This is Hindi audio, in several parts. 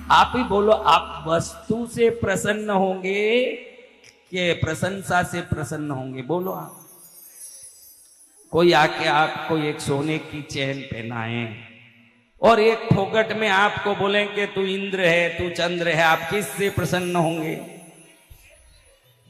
आप ही बोलो, आप वस्तु से प्रसन्न होंगे कि प्रशंसा से प्रसन्न होंगे? बोलो आप। कोई आके आपको एक सोने की चैन पहनाए और एक फोकट में आपको बोले कि तू इंद्र है, तू चंद्र है, आप किससे प्रसन्न होंगे?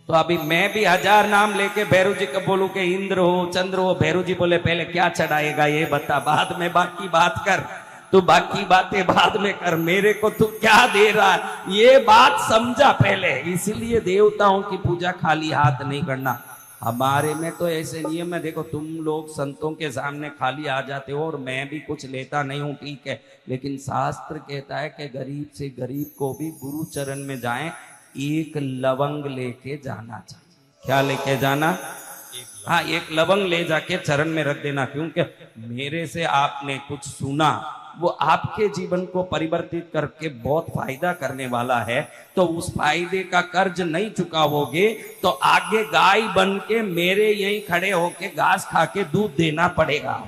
तो अभी मैं भी 1000 नाम लेके भैरू जी को बोलूं कि इंद्र हो, चंद्र हो, भैरू जी बोले पहले क्या चढ़ाएगा ये बता, बाद में बाकी बात कर, तू बाकी बातें बाद में कर, मेरे को तू क्या दे रहा है ये बात समझा पहले। इसलिए देवताओं की पूजा खाली हाथ नहीं करना। हमारे में तो ऐसे नियम है, देखो तुम लोग संतों के सामने खाली आ जाते हो और मैं भी कुछ लेता नहीं हूं, ठीक है, लेकिन शास्त्र कहता है कि गरीब से गरीब को भी गुरु चरण में जाएं, एक लवंग लेके जाना चाहिए। क्या लेके जाना? हाँ, एक लवंग ले जाके चरण में रख देना, क्योंकि मेरे से आपने कुछ सुना, वो आपके जीवन को परिवर्तित करके बहुत फायदा करने वाला है। तो उस फायदे का कर्ज नहीं चुकाओगे तो आगे गाय बन के मेरे यहीं खड़े होके घास खा के दूध देना पड़ेगा,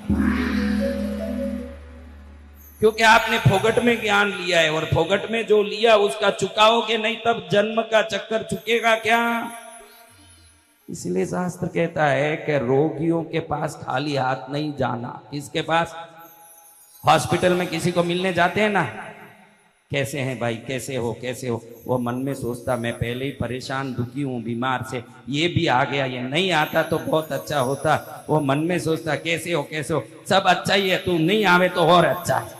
क्योंकि आपने फोगट में ज्ञान लिया है और फोगट में जो लिया उसका चुकाओगे नहीं, तब जन्म का चक्कर चुकेगा क्या? इसलिए शास्त्र कहता है कि रोगियों के पास खाली हाथ नहीं जाना। किसके पास? हॉस्पिटल में किसी को मिलने जाते हैं ना, कैसे हैं भाई, कैसे हो, कैसे हो, वो मन में सोचता मैं पहले ही परेशान दुखी हूं बीमार से, ये भी आ गया, ये नहीं आता तो बहुत अच्छा होता। वो मन में सोचता कैसे हो, कैसे हो, सब अच्छा ही है, तू नहीं आवे तो और अच्छा है।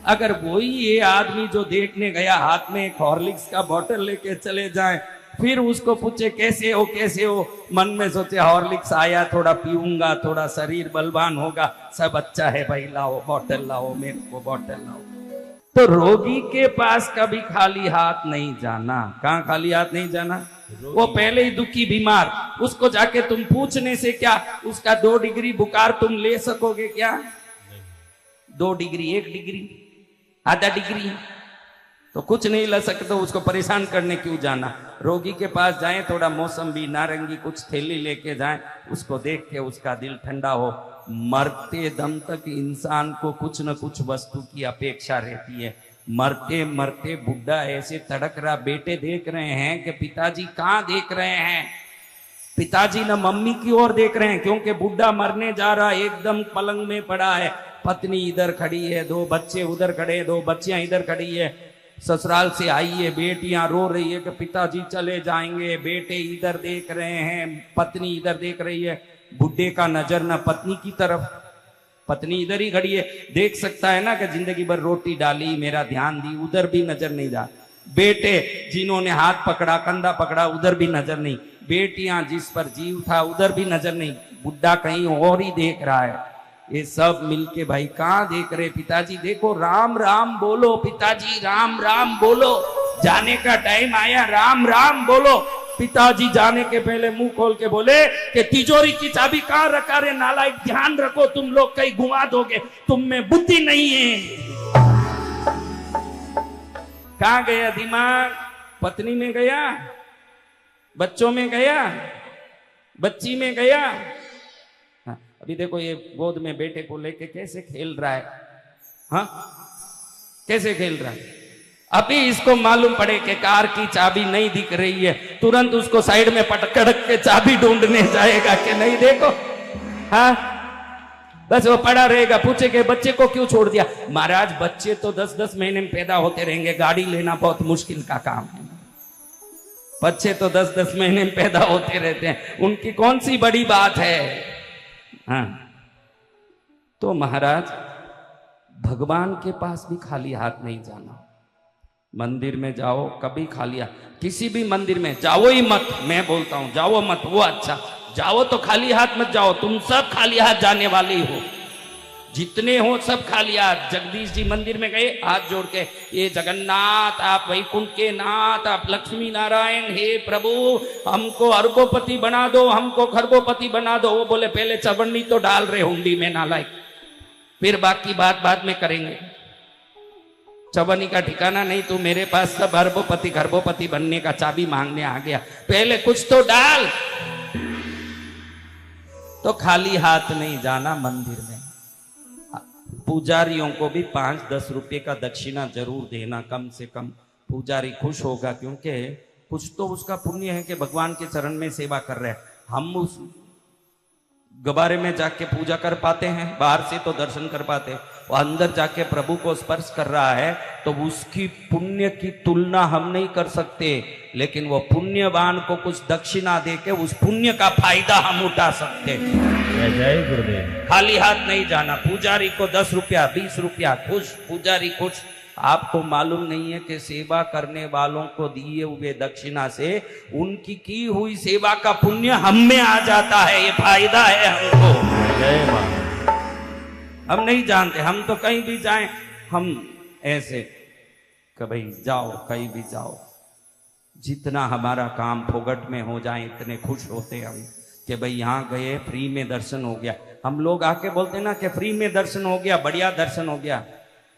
अगर वही ये आदमी जो देखने गया हाथ में एक हॉर्लिक्स का बोतल लेके चले जाए, फिर उसको पूछे कैसे हो, कैसे हो, मन में सोचे हॉर्लिक्स आया, थोड़ा पीऊंगा, थोड़ा शरीर बलवान होगा, सब अच्छा है भाई, लाओ बोतल, लाओ मेरे को बोतल लाओ। तो रोगी के पास कभी खाली हाथ नहीं जाना। कहां खाली हाथ नहीं जाना? वो पहले ही दुखी बीमार, उसको जाके तुम पूछने से क्या उसका 2 डिग्री बुखार तुम ले सकोगे क्या? 2 डिग्री, 1 डिग्री, आधा डिग्री तो कुछ नहीं ला सकते, तो उसको परेशान करने क्यों जाना? रोगी के पास जाएं, थोड़ा मौसम्बी, नारंगी कुछ थैली लेके जाएं, उसको देख के उसका दिल ठंडा हो। मरते दम तक इंसान को कुछ न कुछ वस्तु की अपेक्षा रहती है। मरते मरते बुढ़ा ऐसे तड़क रहा, बेटे देख रहे हैं कि पिताजी कहाँ देख रहे हैं, पिताजी न मम्मी की ओर देख रहे हैं, क्योंकि बुढ़ा मरने जा रहा, एकदम पलंग में पड़ा है, पत्नी इधर खड़ी है, 2 बच्चे उधर खड़े, 2 बच्चियां इधर खड़ी है, ससुराल से आई है, बेटियां रो रही है कि पिताजी चले जाएंगे, बेटे इधर देख रहे हैं, पत्नी इधर देख रही है। बुढ़े का नजर ना पत्नी की तरफ, पत्नी इधर ही खड़ी है, देख सकता है ना कि जिंदगी भर रोटी डाली, मेरा ध्यान दी, उधर भी नजर नहीं जा। बेटे जिन्होंने हाथ पकड़ा, कंधा पकड़ा, उधर भी नजर नहीं। बेटियां जिस पर जीव था, उधर भी नजर नहीं। बुढ़ा कहीं और ही देख रहा है। ये सब मिलके भाई कहां देख रहे? पिताजी देखो, राम राम बोलो, पिताजी राम राम बोलो, जाने का टाइम आया, राम राम बोलो। पिताजी जाने के पहले मुंह खोल के बोले कि तिजोरी की चाबी कहां रखा रे नालायक, ध्यान रखो, तुम लोग कहीं घुमा दोगे, तुम में बुद्धि नहीं है। कहां गया दिमाग? पत्नी में गया, बच्चों में गया, बच्ची में गया। अभी देखो ये गोद में बेटे को लेके कैसे खेल रहा है, हाँ कैसे खेल रहा है। अभी इसको मालूम पड़े कि कार की चाबी नहीं दिख रही है, तुरंत उसको साइड में पटक के चाबी ढूंढने जाएगा कि नहीं, देखो हाँ, बस वो पड़ा रहेगा। पूछे कि बच्चे को क्यों छोड़ दिया? महाराज बच्चे तो 10-10 महीने में पैदा होते रहेंगे, गाड़ी लेना बहुत मुश्किल का काम है। बच्चे तो 10-10 महीने में पैदा होते रहते हैं, उनकी कौन सी बड़ी बात है। हाँ, तो महाराज भगवान के पास भी खाली हाथ नहीं जाना। मंदिर में जाओ कभी खाली हाथ, किसी भी मंदिर में जाओ ही मत, मैं बोलता हूं जाओ मत, वो अच्छा, जाओ तो खाली हाथ मत जाओ। तुम सब खाली हाथ जाने वाले हो, जितने हो सब खाली हाथ। जगदीश जी मंदिर में गए, हाथ जोड़ के, ये जगन्नाथ, आप वैकुंठ के नाथ, आप लक्ष्मी नारायण, हे प्रभु हमको अरबोपति बना दो, हमको खरबोपति बना दो। वो बोले पहले चवन्नी तो डाल रहे हुंडी में नालायक, फिर बाकी बात बाद में करेंगे। चवन्नी का ठिकाना नहीं, तू मेरे पास सब अरबोपति खरबोपति बनने का चाबी मांगने आ गया, पहले कुछ तो डाल। तो खाली हाथ नहीं जाना मंदिर में। पुजारियों को भी 5-10 रुपए का दक्षिणा जरूर देना, कम से कम। पुजारी खुश होगा, क्योंकि कुछ तो उसका पुण्य है कि भगवान के चरण में सेवा कर रहे हैं। हम उस गबारे में जाके पूजा कर पाते हैं? बाहर से तो दर्शन कर पाते हैं, वो अंदर जाके प्रभु को स्पर्श कर रहा है तो उसकी पुण्य की तुलना हम नहीं कर सकते, लेकिन वो पुण्यवान को कुछ दक्षिणा देके उस पुण्य का फायदा हम उठा सकते हैं। जय गुरुदेव। खाली हाथ नहीं जाना। पुजारी को 10 रुपया 20 रुपया, खुश, पुजारी खुश। आपको मालूम नहीं है कि सेवा करने वालों को दिए हुए दक्षिणा से उनकी की हुई सेवा का पुण्य हम में आ जाता है। ये फायदा है हमको। जय मां। हम नहीं जानते, हम तो कहीं भी जाएं हम ऐसे कि भाई जाओ, कहीं भी जाओ, जितना हमारा काम फोगट में हो जाए इतने खुश होते हम कि भाई यहाँ गए, फ्री में दर्शन हो गया। हम लोग आके बोलते ना कि फ्री में दर्शन हो गया, बढ़िया दर्शन हो गया।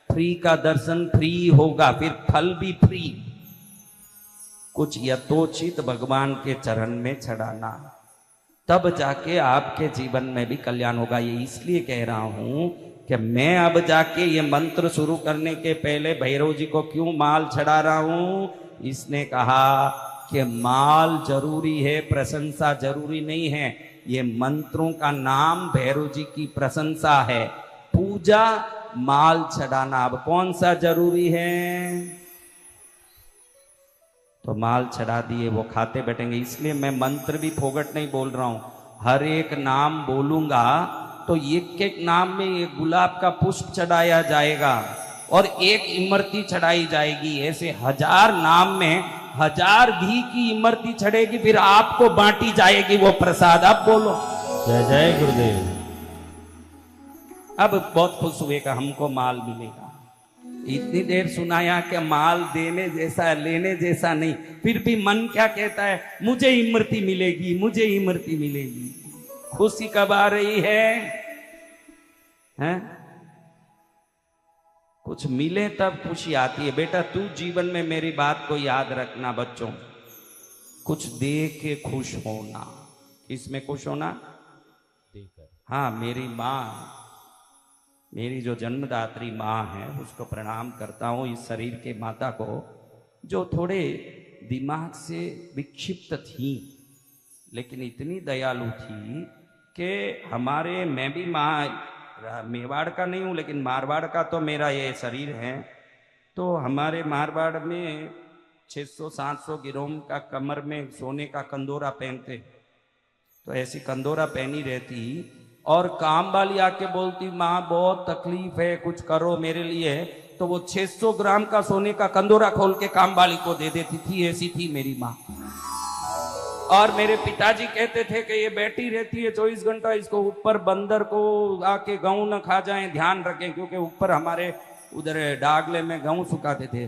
फ्री का दर्शन फ्री होगा, फिर फल भी फ्री। कुछ यथोचित भगवान के चरण में चढ़ाना, तब जाके आपके जीवन में भी कल्याण होगा। ये इसलिए कह रहा हूं कि मैं अब जाके ये मंत्र शुरू करने के पहले भैरव जी को क्यों माल चढ़ा रहा हूं। इसने कहा कि माल जरूरी है, प्रशंसा जरूरी नहीं है। ये मंत्रों का नाम भैरव जी की प्रशंसा है। पूजा, माल चढ़ाना, अब कौन सा जरूरी है? तो माल चढ़ा दिए, वो खाते बैठेंगे। इसलिए मैं मंत्र भी फोगट नहीं बोल रहा हूं, हर एक नाम बोलूंगा तो एक एक नाम में एक गुलाब का पुष्प चढ़ाया जाएगा और एक इमरती चढ़ाई जाएगी। ऐसे 1000 नाम में 1000 घी की इमरती चढ़ेगी, फिर आपको बांटी जाएगी वो प्रसाद। अब बोलो जय जय गुरुदेव। अब बहुत खुश हुए कि हमको माल मिलेगा। इतनी देर सुनाया कि माल देने जैसा लेने जैसा नहीं, फिर भी मन क्या कहता है? मुझे इमरती मिलेगी, मुझे इमरती मिलेगी। खुशी कब आ रही है? हैं? कुछ मिले तब खुशी आती है। बेटा तू जीवन में मेरी बात को याद रखना बच्चों, कुछ दे के खुश होना। इसमें खुश होना देकर। हाँ, मेरी माँ, मेरी जो जन्मदात्री माँ है उसको प्रणाम करता हूँ, इस शरीर के माता को, जो थोड़े दिमाग से विक्षिप्त थी लेकिन इतनी दयालु थी कि हमारे, मैं भी मेवाड़ का नहीं हूँ लेकिन मारवाड़ का तो मेरा ये शरीर है। तो हमारे मारवाड़ में 600-700 गिरोम का कमर में सोने का कंदोरा पहनते, तो ऐसी कंदोरा पहनी रहती और काम वाली आके बोलती माँ बहुत तकलीफ है, कुछ करो मेरे लिए। तो वो 600 ग्राम का सोने का कंदोरा खोल के काम वाली को दे देती थी। ऐसी थी मेरी माँ। और मेरे पिताजी कहते थे कि ये बैठी रहती है 24 घंटा, इसको ऊपर बंदर को आके गेहूं न खा जाए, ध्यान रखें, क्योंकि ऊपर हमारे उधर डागले में गेहूं सुखाते थे।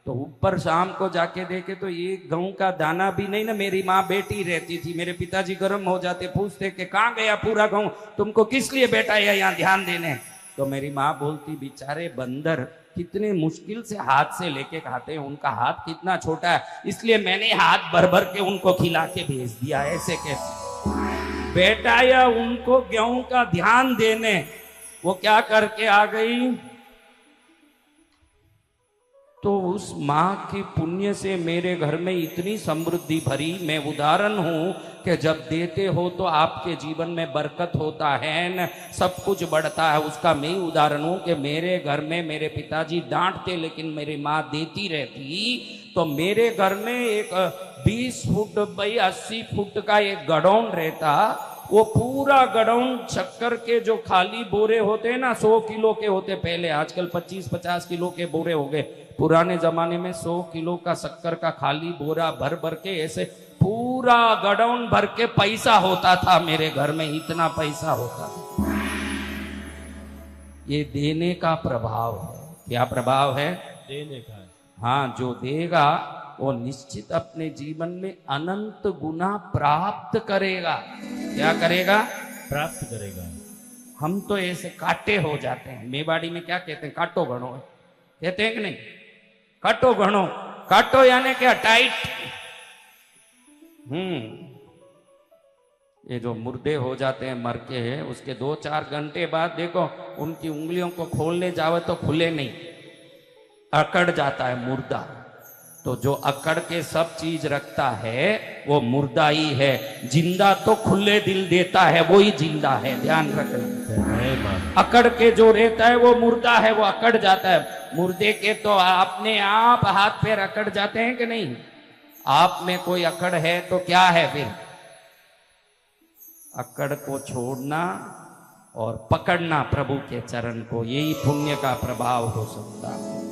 तो ऊपर शाम को जाके देखे तो ये गेहूं का दाना भी नहीं ना, मेरी माँ बैठी रहती थी। मेरे पिताजी गर्म हो जाते, पूछते कि कहाँ गया पूरा गेहूं, तुमको किस लिए बैठा है यहाँ ध्यान देने? तो मेरी माँ बोलती बेचारे बंदर कितने मुश्किल से हाथ से लेके खाते हैं, उनका हाथ कितना छोटा है, इसलिए मैंने हाथ भर भर के उनको खिला के भेज दिया। ऐसे कैसे बेटा, या उनको गेहूं का ध्यान देने वो क्या करके आ गई? तो उस माँ के पुण्य से मेरे घर में इतनी समृद्धि भरी। मैं उदाहरण हूं कि जब देते हो तो आपके जीवन में बरकत होता है न, सब कुछ बढ़ता है। उसका मैं उदाहरण हूं कि मेरे घर में मेरे पिताजी डांटते लेकिन मेरी माँ देती रहती। तो मेरे घर में एक 20 फुट बाई 80 फुट का एक गडाउन रहता। वो पूरा गडाउन शक्कर के जो खाली बोरे होते हैं ना, 100 किलो के होते पहले, आजकल 25-50 किलो के बोरे हो गए। पुराने जमाने में 100 किलो का शक्कर का खाली बोरा भर भर के ऐसे पूरा गडाउन भर के पैसा होता था मेरे घर में, इतना पैसा होता था। ये देने का प्रभाव है। क्या प्रभाव है? देने का। हाँ, जो देगा वो निश्चित अपने जीवन में अनंत गुना प्राप्त करेगा। क्या करेगा? प्राप्त करेगा। हम तो ऐसे काटे हो जाते हैं। मेवाड़ी में क्या कहते हैं? काटो घणो कहते हैं कि नहीं? काटो घणो, काटो यानी क्या? टाइट। ये जो मुर्दे हो जाते हैं मर के, उसके 2-4 घंटे बाद देखो उनकी उंगलियों को खोलने जावे तो खुले नहीं, अकड़ जाता है मुर्दा। तो जो अकड़ के सब चीज रखता है वो मुर्दा ही है। जिंदा तो खुले दिल देता है, वो ही जिंदा है, ध्यान रखना। जय मां। अकड़ के जो रहता है वो मुर्दा है, वो अकड़ जाता है। मुर्दे के तो अपने आप हाथ पैर अकड़ जाते हैं कि नहीं? आप में कोई अकड़ है तो क्या है फिर? अकड़ को छोड़ना और पकड़ना प्रभु के चरण को, यही पुण्य का प्रभाव हो सकता है।